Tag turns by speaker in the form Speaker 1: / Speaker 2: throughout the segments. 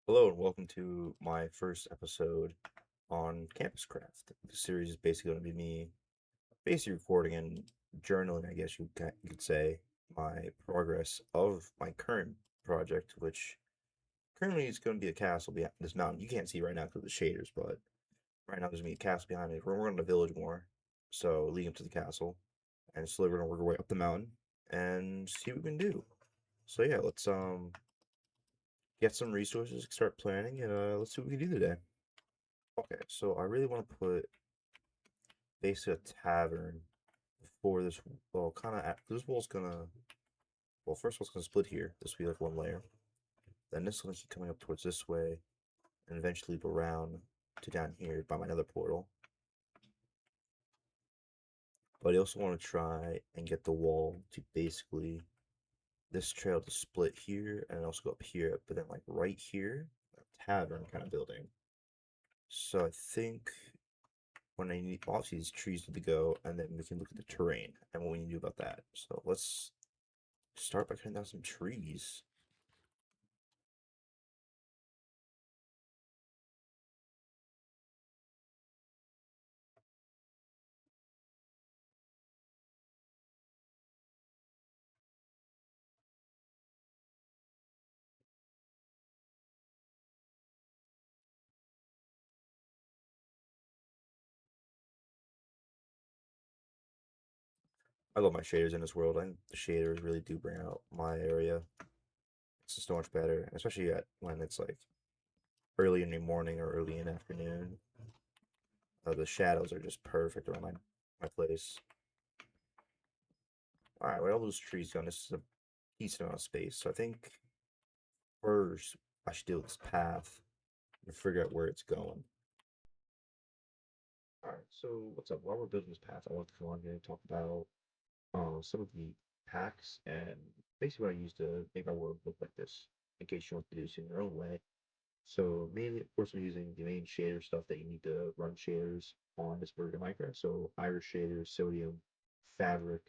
Speaker 1: Hello and welcome to my first episode on Campus Craft. The series is basically going to be me basically recording and journaling, I guess you could say, my progress of my current project, which currently is going to be a castle behind this mountain. You can't see right now because of the shaders, but right now there's going to be a castle behind it. We're going to village more, so leading up to the castle, and slowly we're going to work our way up the mountain and see what we can do. So yeah, let's get some resources, start planning, and let's see what we can do today. Okay, so I really want to put basically a tavern before this. Well, kind of. This wall's gonna. Well, first wall's gonna split here. This will be like one layer. Then this will keep coming up towards this way, and eventually go around to down here by my nether portal. But I also want to try and get the wall to basically this trail to split here and also go up here, but then like right here, a tavern kind of building. So I think when I need obviously these trees need to go, and then we can look at the terrain and what we need to do about that. So let's start by cutting down some trees. I love my shaders in this world. I think the shaders really do bring out my area. It's just so much better, especially when it's like early in the morning or early in the afternoon. The shadows are just perfect around my place. All right, where all those trees gone? This is a decent amount of space, so I think first I should do this path and figure out where it's going. All right, so what's up? While we're building this path, I want to come on here and talk about some of the packs and basically what I use to make my world look like this, in case you want to do this in your own way. So mainly, of course, I'm using the main shader stuff that you need to run shaders on this version of Minecraft. So iris shaders, sodium, fabric,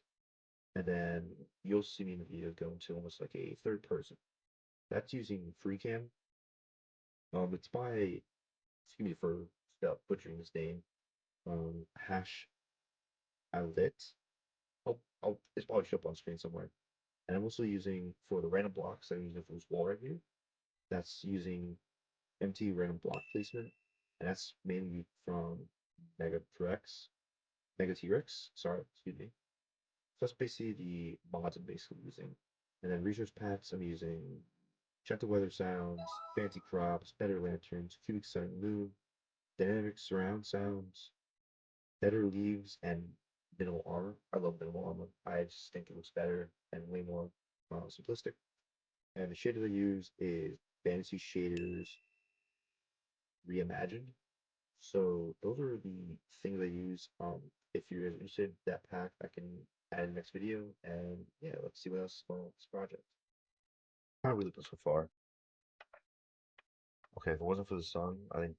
Speaker 1: and then you'll see me in the video go into almost like a third person. That's using FreeCam. It's by excuse me for butchering this name. Hash outlet. It's probably show up on screen somewhere. And I'm also using for the random blocks I'm using for this wall right here. That's using MT random block placement, and that's mainly from Mega T-Rex. Mega T-Rex, sorry, excuse me. So that's basically the mods I'm basically using. And then resource packs, I'm using gentle weather sounds, fancy crops, better lanterns, cubic sun moon, dynamic surround sounds, better leaves, and minimal armor. I love minimal armor. I just think it looks better and way more simplistic. And the shader I use is Fantasy Shaders Reimagined. So those are the things I use. If you're interested in that pack, I can add in the next video. And yeah, let's see what else is going on with this project. How really good so far. Okay, if it wasn't for the sun, I think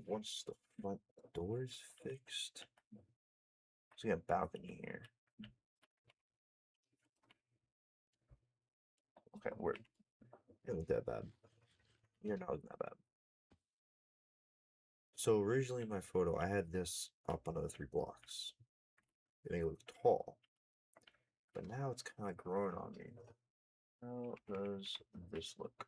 Speaker 1: once the front door's fixed, so we got a balcony here. Okay, we're it didn't look that bad. You're not looking that bad. So originally in my photo, I had this up another 3 blocks. It made it look tall, but now it's kind of growing on me. How does this look?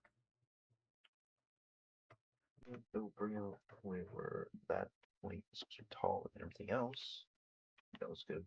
Speaker 1: It'll bring out a point where that point is too tall and everything else. That was good.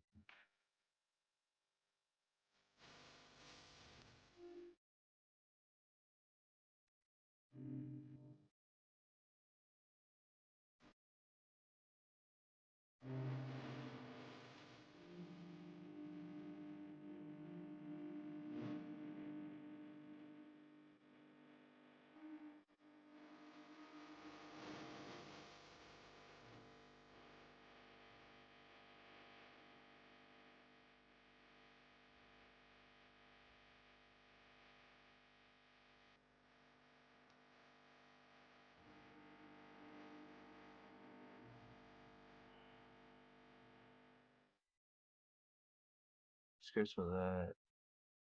Speaker 1: Scripts for that.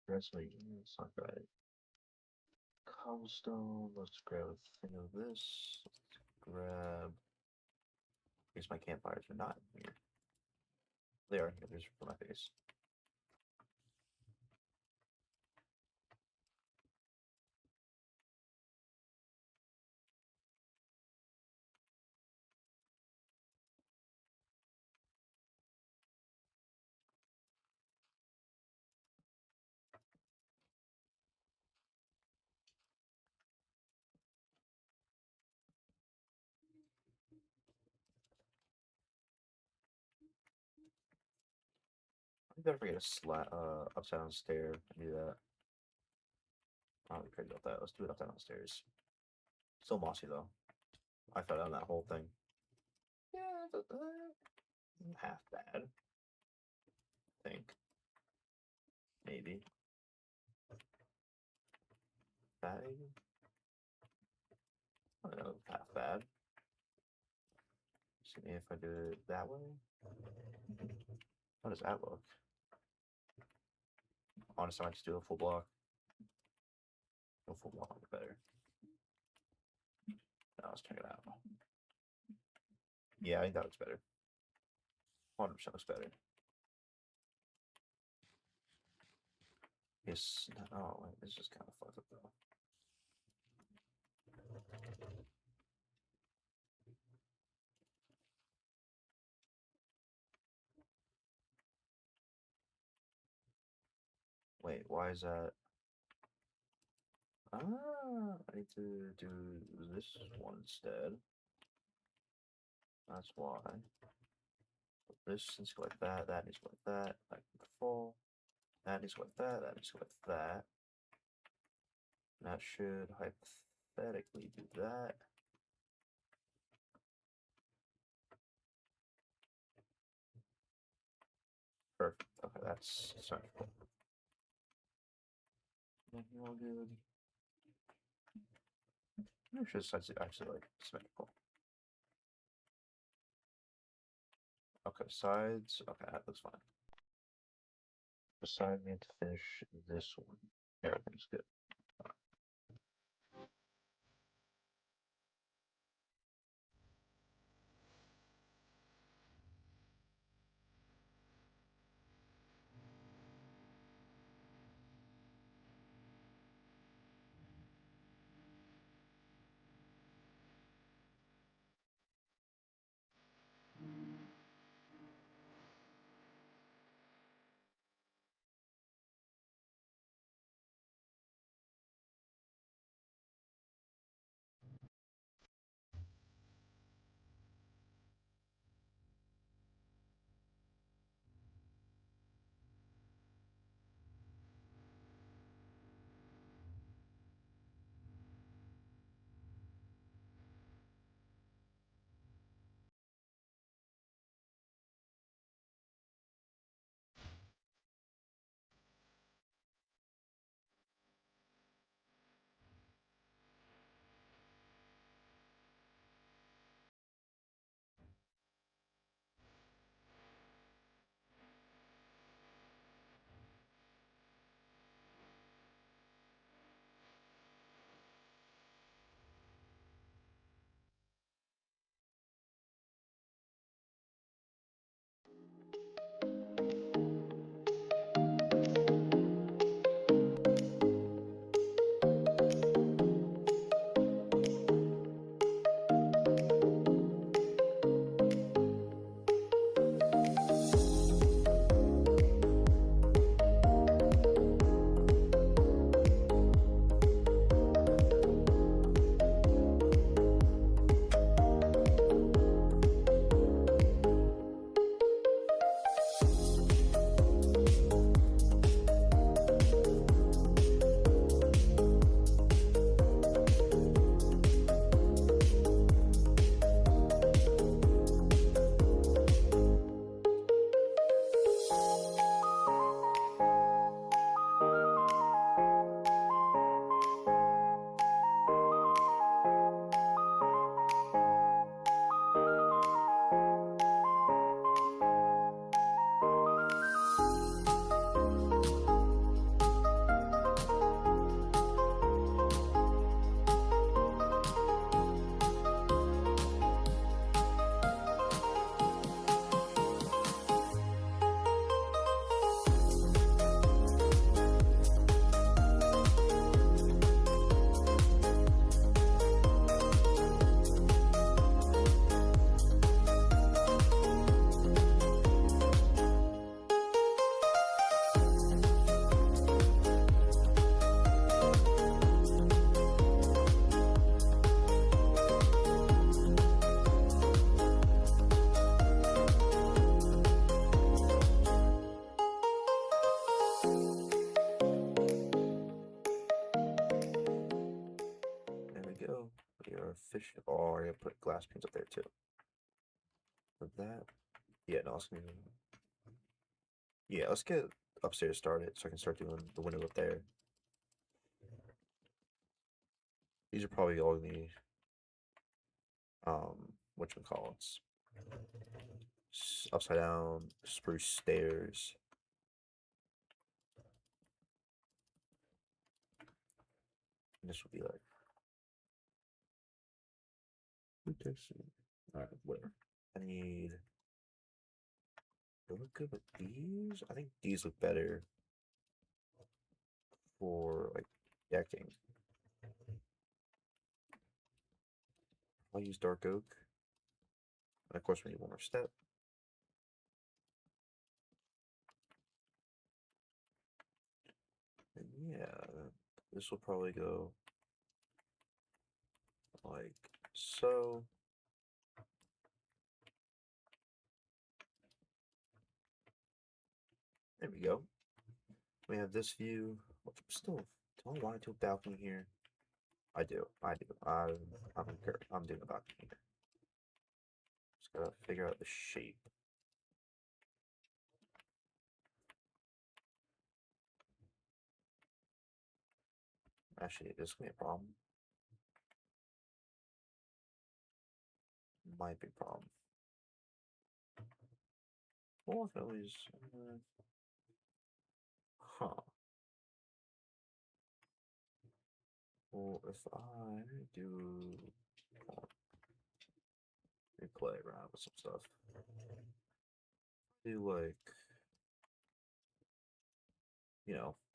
Speaker 1: Rest my it's not right. cobblestone. Let's grab a thing of this. Let's grab. I guess my campfires are not here. They are here. There's for my face. I gotta forget a upside down stair. Do that. I'm not really crazy about that. Let's do it upside down stairs. Still mossy though. I fell down that whole thing. Yeah, but, half bad. I think maybe bad. I don't know, half bad. See if I do it that way. How does that look? Honestly, I might just do a full block. No full block would be better. Now let's check it out. Yeah, I think that looks better. 100% looks better. Yes. Oh, wait, this is kind of fucked up though. Wait, why is that? Ah, I need to do this one instead. That's why. This needs to go like that. That needs to go like that. Like full. That needs to go like that. That needs to go like that. That should hypothetically do that. Perfect. Okay, that's symmetrical. Looking all good. I'm sure it's actually like symmetrical. Okay, sides. Okay, that looks fine. Beside me to finish this one. Everything's good. fish. Oh, I gotta put glass panes up there too. With that, yeah, no, yeah, let's get upstairs started so I can start doing the window up there. These are probably all the whatchamacallits. Upside down spruce stairs. And this would be like alright, whatever. I need they look good with these. I think these look better for like decking. I'll use dark oak. And of course we need one more step. And yeah, this will probably go like so. There we go. We have this view. Still, do I want to do a balcony here? I do. I do. I'm doing a balcony here. Just gotta figure out the shape. Actually, this is gonna be a problem. Might be a problem. Well, if at least, huh? Well, if I do, let me play around with some stuff. Do like,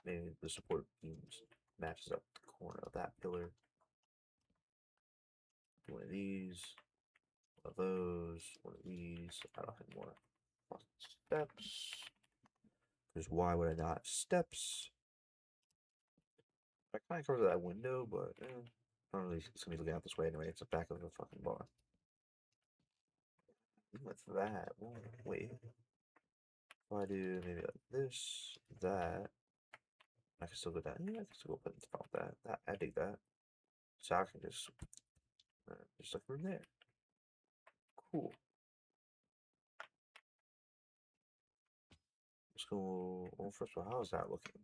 Speaker 1: maybe the support beams matches up the corner of that pillar. One of these, one of those, one of these. I don't have more steps. Because why would I not have steps? I kind of cover that window, but I don't really see somebody looking out this way anyway. It's the back of the fucking bar. With that, well, wait. If I do maybe like this, that, I can still go down. Yeah, I can still go put top that. I dig that. So I can just look from there. Cool. Let's go. Well, first of all, how is that looking?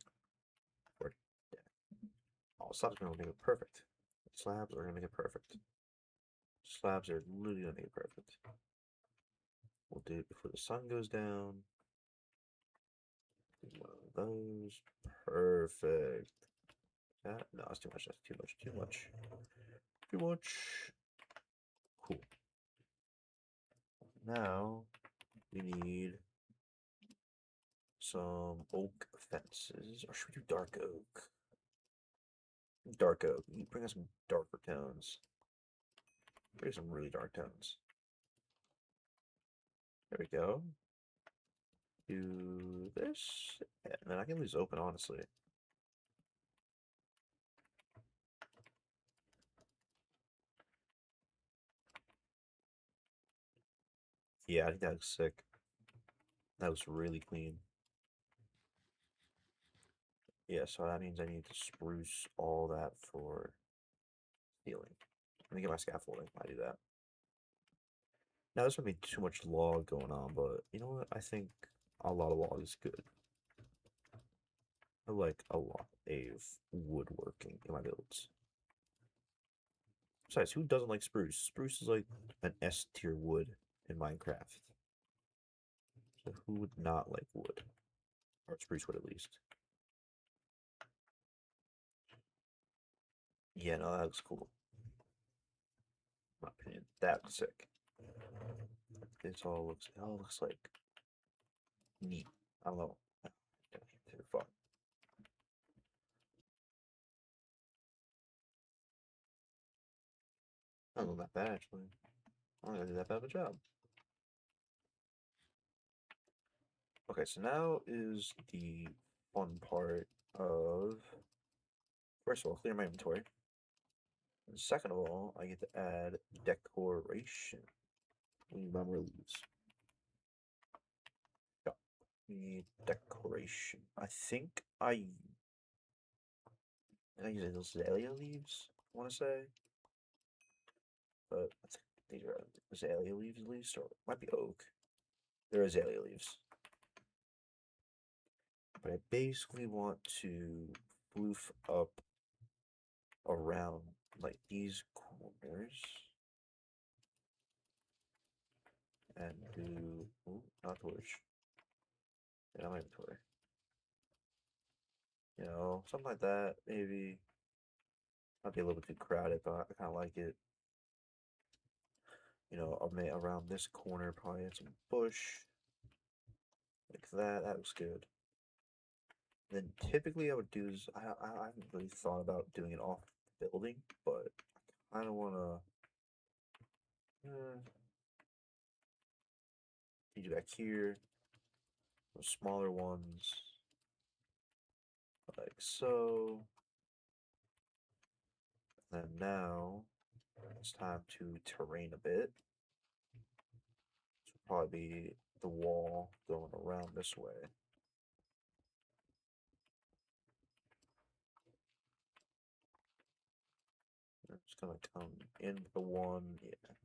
Speaker 1: Oh, slabs are gonna make it perfect. Slabs are gonna make it perfect. Slabs are literally gonna make it perfect. We'll do it before the sun goes down. One of those. Perfect. That no, that's too much. That's too much. Too much. Too much. Cool. Now we need some oak fences. Or should we do dark oak? Dark oak. You bring us some darker tones. Bring some really dark tones. There we go. Do this. Yeah, and then I can leave this open, honestly. Yeah, I think that looks sick. That was really clean. Yeah, so that means I need to spruce all that for ceiling. Let me get my scaffolding. I do that. Now, this might be too much log going on, but you know what? I think a lot of log is good. I like a lot of woodworking in my builds. Besides, who doesn't like spruce? Spruce is like an S tier wood in Minecraft. So who would not like wood? Or spruce wood at least. Yeah, no, that looks cool. In my opinion, that looks sick. It all looks like neat. I don't know. Fuck. I don't know that bad actually. I don't think I did that bad of a job. Okay, so now is the fun part of first of all, clear my inventory. And second of all, I get to add decoration. We need more leaves. Yeah, we need decoration. I think I use those azalea leaves, I wanna say.
Speaker 2: but I think these are azalea leaves at least, or it might be oak. They're azalea leaves. But I basically want to floof up around like these corners and do not torch. Yeah, not even torch. You know, something like that. Maybe might be a little bit too crowded, but I kind of like it. You know, around this corner, probably add some bush like that. That looks good. Then typically I would do is I haven't really thought about doing it off the building, but I kind of want to do back here, those smaller ones like so. And now it's time to terrain a bit. This will probably be the wall going around this way. It's gonna come in the one, yeah.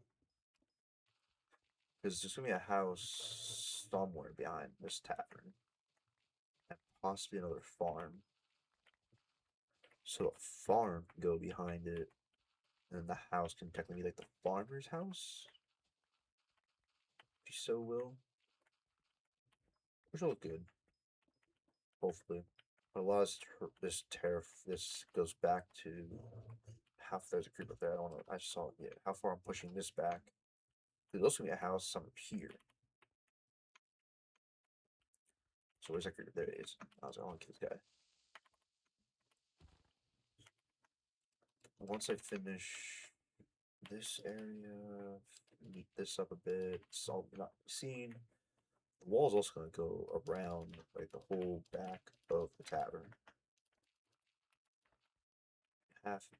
Speaker 2: Because there's gonna be a house somewhere behind this tavern, and possibly another farm. So a farm can go behind it, and the house can technically be like the farmer's house, if you so will. Which will look good, hopefully. But a lot of this goes back to how there's a creep up there. I don't know. I just saw it. Yeah, how far I'm pushing this back. There's also gonna be a house somewhere here. So where's that creeper? There it is. I was like, I want to kill this guy. Once I finish this area, neat this up a bit, it's all not seen. The wall's also gonna go around like the whole back of the tavern. Half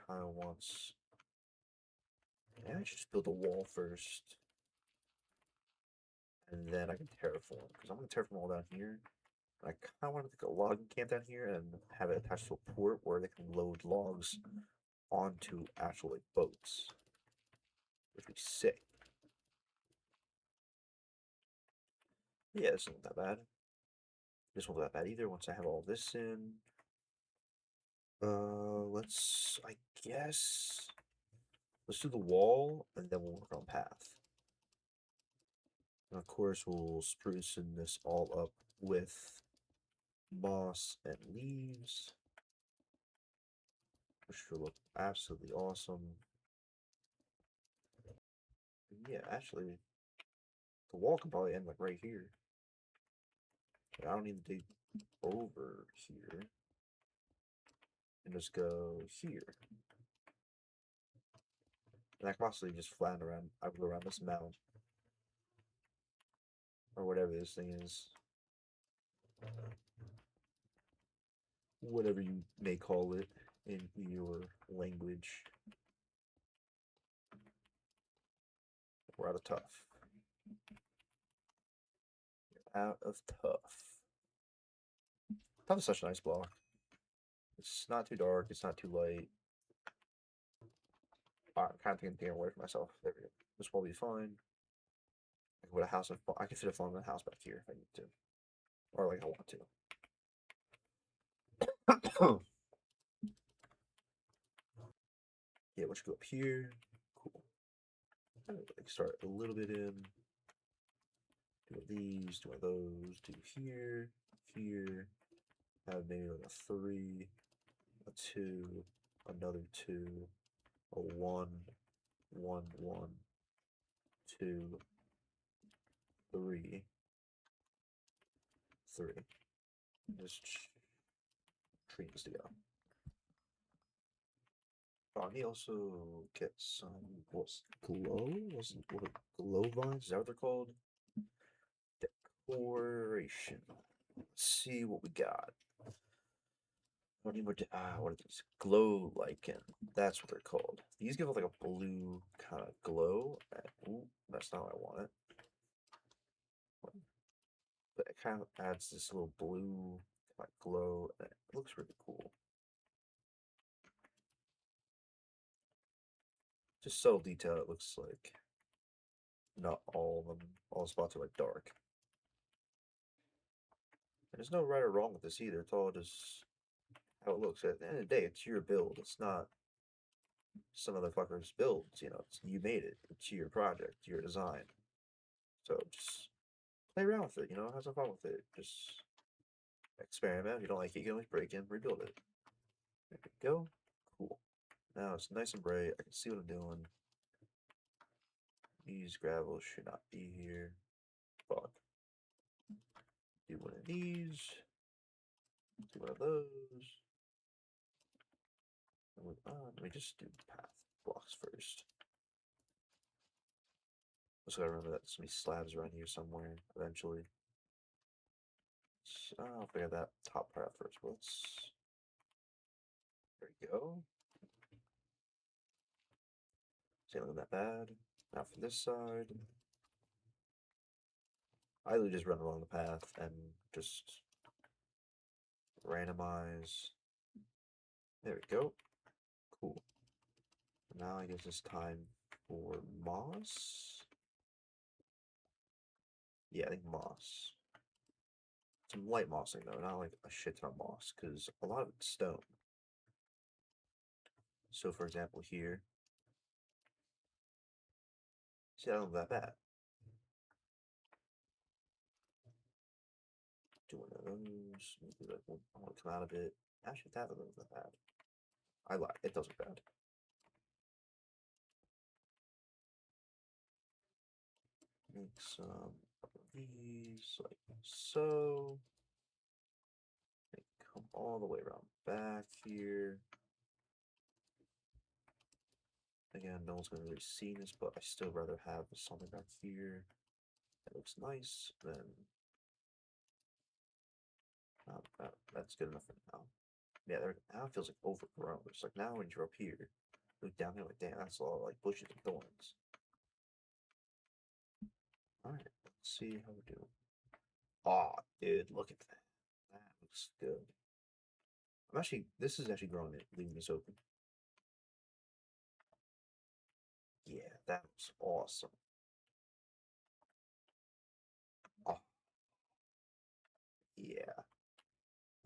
Speaker 2: kind of wants. Yeah, I should just build a wall first, and then I can terraform because I'm gonna terraform all down here. I kind of want to take a logging camp down here and have it attached to a port where they can load logs onto actual like boats, which would be sick. Yeah, this isn't that bad. This won't be that bad either once I have all this in. I guess, let's do the wall and then we'll work on path. And of course, we'll sprucing this all up with moss and leaves, which will look absolutely awesome. And yeah, actually, the wall can probably end like right here. But I don't need to dig over here. And just go here. And I can possibly just flatten around. I can go around this mound. Or whatever this thing is. Whatever you may call it in your language. We're out of tough. Out of tough. Tough is such a nice block. It's not too dark. It's not too light. I'm kind of taking the game away from myself. There we go. This will be fine. I can put a house. I can fit a farm in a house back here if I need to, or like I want to. Yeah, let's go up here. Cool. Like start a little bit in. Do these. Do those. Do here. Here. Have maybe like a 3, a 2, another 2, a 1, 1, 1, 2, 3, 3. Just tree needs to go. Oh, he also get some what's glow? What glow vines? Is that what they're called? Decoration. Let's see what we got. What are these? Glow lichen. That's what they're called. These give like a blue kind of glow. Ooh, that's not what I wanted. But it kind of adds this little blue like glow. And it looks really cool. Just subtle detail. It looks like not all of them. All the spots are like dark. And there's no right or wrong with this either. It's all just how it looks. At the end of the day, it's your build. It's not some other fucker's builds. You know, you made it. It's your project, your design. So just play around with it. You know, have some fun with it. Just experiment. If you don't like it, you can always break it and rebuild it. There we go. Cool. Now it's nice and bright. I can see what I'm doing. These gravels should not be here. Fuck. Do one of these. Do one of those. Let me just do path blocks first. Also gotta remember that there's gonna be slabs around here somewhere eventually. So I'll figure that top part out first. There we go. See, looking that bad. Now for this side, I literally just run along the path and just randomize. There we go. Cool. Now I guess it's time for moss. Yeah, I think moss. Some light mossing though, not like a shit ton of moss, because a lot of it's stone. So for example here, see, I don't look that bad. Do one of those. Maybe like, I want to come out of it. Actually, that doesn't look that bad. I lie, it does look bad. Make some of these like so. And come all the way around back here. Again, no one's gonna really see this, but I still rather have something back here that looks nice than that's good enough for now. Yeah, now it feels like overgrown. It's like now when you're up here, look down here like damn, that's all like bushes and thorns. Alright, let's see how we're doing. Oh, dude, look at that. That looks good. This is actually growing it, leaving this open. Yeah, that was awesome. Oh, yeah.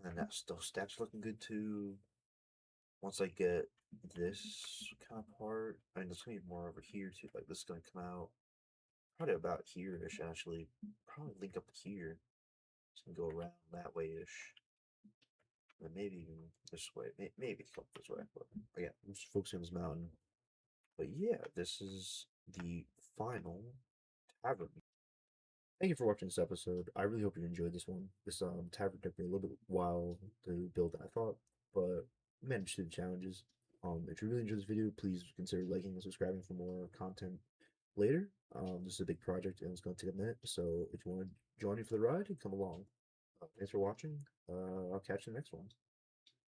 Speaker 2: And that's those steps looking good too. Once I get this kind of part, I mean, there's gonna be more over here too. Like this is gonna come out probably about here-ish. Actually, probably link up to here. It's gonna go around that way-ish, and maybe even this way. Maybe come this way. But again, I'm just focusing on this mountain. But yeah, this is the final tavern. Thank you for watching this episode. I really hope you enjoyed this one. This tavern took me a little bit while to build than I thought, but managed to do the challenges. If you really enjoyed this video, please consider liking and subscribing for more content later. This is a big project and it's going to take a minute, so if you want to join me for the ride, come along. Thanks for watching. I'll catch you in the next one.